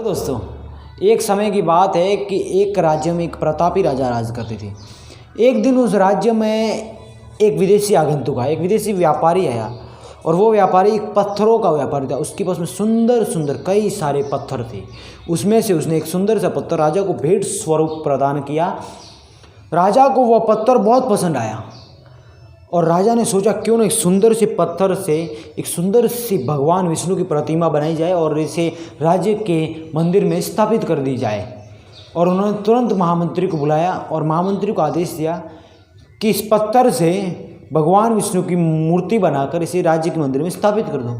तो दोस्तों, एक समय की बात है कि एक राज्य में एक प्रतापी राजा राज करते थे। एक दिन उस राज्य में एक विदेशी आगंतुक आया, एक विदेशी व्यापारी आया और वो व्यापारी एक पत्थरों का व्यापारी था। उसके पास में सुंदर सुंदर कई सारे पत्थर थे। उसमें से उसने एक सुंदर सा पत्थर राजा को भेंट स्वरूप प्रदान किया। राजा को वह पत्थर बहुत पसंद आया और राजा ने सोचा क्यों ना एक सुंदर से पत्थर से एक सुंदर सी भगवान विष्णु की प्रतिमा बनाई जाए और इसे राज्य के मंदिर में स्थापित कर दी जाए। और उन्होंने तुरंत महामंत्री को बुलाया और महामंत्री को आदेश दिया कि इस पत्थर से भगवान विष्णु की मूर्ति बनाकर इसे राज्य के मंदिर में स्थापित कर दो।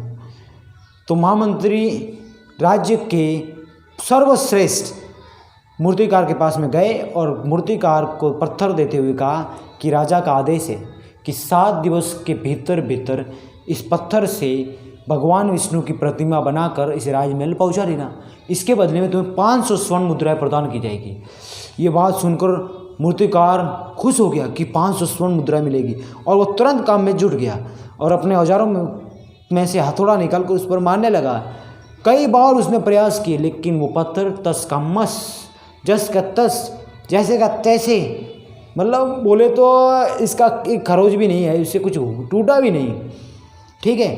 तो महामंत्री राज्य के सर्वश्रेष्ठ मूर्तिकार के पास में गए और मूर्तिकार को पत्थर देते हुए कहा कि राजा का आदेश है कि 7 दिवस के भीतर भीतर इस पत्थर से भगवान विष्णु की प्रतिमा बनाकर इसे राजमहल पहुंचा देना। इसके बदले में तुम्हें 500 स्वर्ण मुद्राएं प्रदान की जाएगी। ये बात सुनकर मूर्तिकार खुश हो गया कि 500 स्वर्ण मुद्राएं मिलेगी और वो तुरंत काम में जुट गया और अपने औजारों में से हथौड़ा निकालकर उस पर मारने लगा। कई बार उसने प्रयास किए लेकिन वो पत्थर तस का मस जस का तस जैसे का तैसे, मतलब बोले तो इसका एक खरोच भी नहीं है, इससे कुछ टूटा भी नहीं। ठीक है,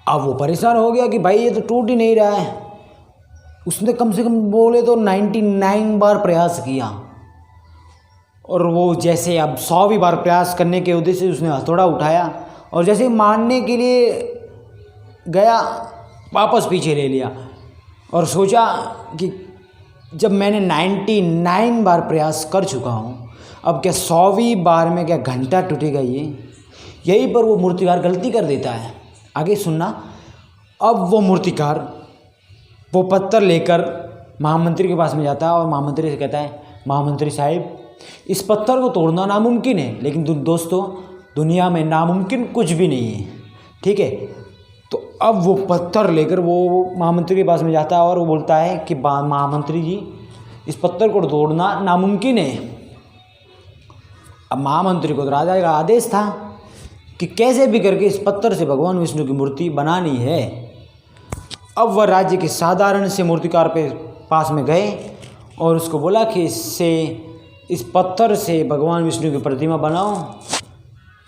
अब वो परेशान हो गया कि भाई ये तो टूट ही नहीं रहा है। उसने कम से कम बोले तो 99 बार प्रयास किया और वो जैसे अब 100वीं बार प्रयास करने के उद्देश्य से उसने हथौड़ा उठाया और जैसे मारने के लिए गया वापस पीछे ले लिया और सोचा कि जब मैंने 99 बार प्रयास कर चुका हूँ, अब क्या 100वीं बार में क्या घंटा टूटेगा ये। यहीं पर वो मूर्तिकार गलती कर देता है। आगे सुनना। अब वो मूर्तिकार वो पत्थर लेकर महामंत्री के पास में जाता है और महामंत्री से कहता है, महामंत्री साहिब इस पत्थर को तोड़ना नामुमकिन है, लेकिन दोस्तों दुनिया में नामुमकिन कुछ भी नहीं है। ठीक है, तो अब वो पत्थर लेकर वो महामंत्री के पास में जाता है और वो बोलता है कि महामंत्री जी इस पत्थर को तोड़ना नामुमकिन है। अब महामंत्री को तो राजा का आदेश था कि कैसे भी करके इस पत्थर से भगवान विष्णु की मूर्ति बनानी है। अब वह राज्य के साधारण से मूर्तिकार पे पास में गए और उसको बोला कि इस पत्थर से भगवान विष्णु की प्रतिमा बनाओ।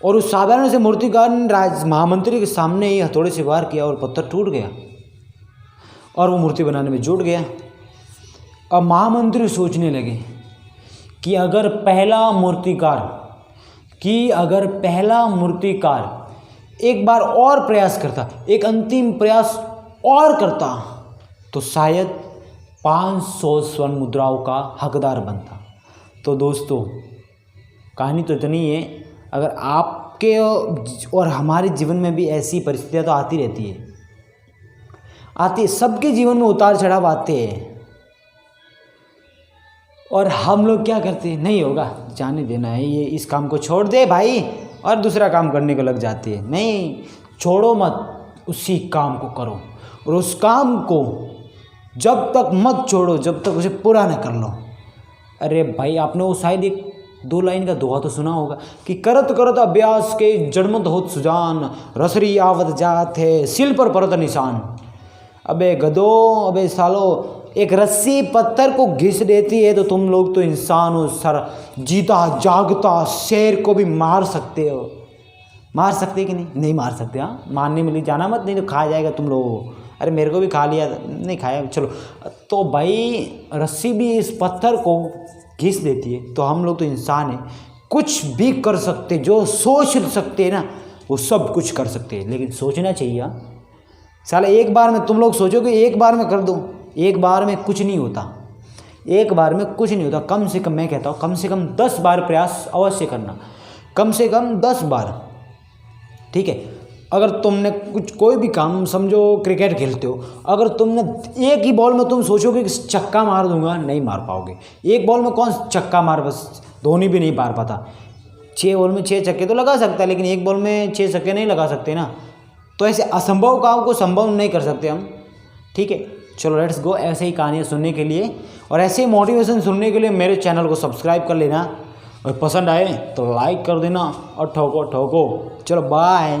और उस साधारण से मूर्तिकार ने महामंत्री के सामने ही हथौड़े से वार किया और पत्थर टूट गया और वो मूर्ति बनाने में जुट गया। अब महामंत्री सोचने लगे कि अगर पहला मूर्तिकार एक बार और प्रयास करता, एक अंतिम प्रयास और करता, तो शायद 500 स्वर्ण मुद्राओं का हकदार बनता। तो दोस्तों कहानी तो इतनी है। अगर आपके और हमारे जीवन में भी ऐसी परिस्थितियाँ तो आती रहती है, सबके जीवन में उतार चढ़ाव आते हैं और हम लोग क्या करते हैं, नहीं होगा जाने देना है, ये इस काम को छोड़ दे भाई, और दूसरा काम करने को लग जाते हैं। नहीं, छोड़ो मत, उसी काम को करो और उस काम को जब तक मत छोड़ो जब तक उसे पूरा न कर लो। अरे भाई आपने वो शायद एक 2 लाइन का दोहा तो सुना होगा कि करत करत अभ्यास के जन्मत होत सुजान, रसरी आवत जात है सिल पर परत निशान। अबे गधो, अबे सालो, एक रस्सी पत्थर को घिस देती है तो तुम लोग तो इंसान हो, सर जीता जागता शेर को भी मार सकते हो। मार सकते कि नहीं? नहीं मार सकते। हाँ, मारने में जाना मत, नहीं तो खा जाएगा तुम लोगों को। अरे मेरे को भी खा लिया, नहीं खाया, चलो। तो भाई रस्सी भी इस पत्थर को घिस देती है, तो हम लोग तो इंसान हैं, कुछ भी कर सकते, जो सोच सकते हैं ना वो सब कुछ कर सकते हैं, लेकिन सोचना चाहिए। साला एक बार में तुम लोग सोचोगे एक बार में कर दो, एक बार में कुछ नहीं होता, एक बार में कुछ नहीं होता। कम से कम मैं कहता हूँ कम से कम 10 बार प्रयास अवश्य करना, कम से कम 10 बार। ठीक है, अगर तुमने कोई भी काम, समझो क्रिकेट खेलते हो, अगर तुमने एक ही बॉल में तुम सोचोगे कि छक्का मार दूंगा, नहीं मार पाओगे। एक बॉल में कौन छक्का मार, बस धोनी भी नहीं मार पाता। 6 बॉल में 6 छक्के तो लगा सकता है, लेकिन एक बॉल में 6 छक्के नहीं लगा सकते ना। तो ऐसे असंभव काम को संभव नहीं कर सकते हम। ठीक है, चलो लेट्स गो। ऐसे ही कहानियाँ सुनने के लिए और ऐसे ही मोटिवेशन सुनने के लिए मेरे चैनल को सब्सक्राइब कर लेना और पसंद आए तो लाइक कर देना और ठोको ठोको। चलो बाय।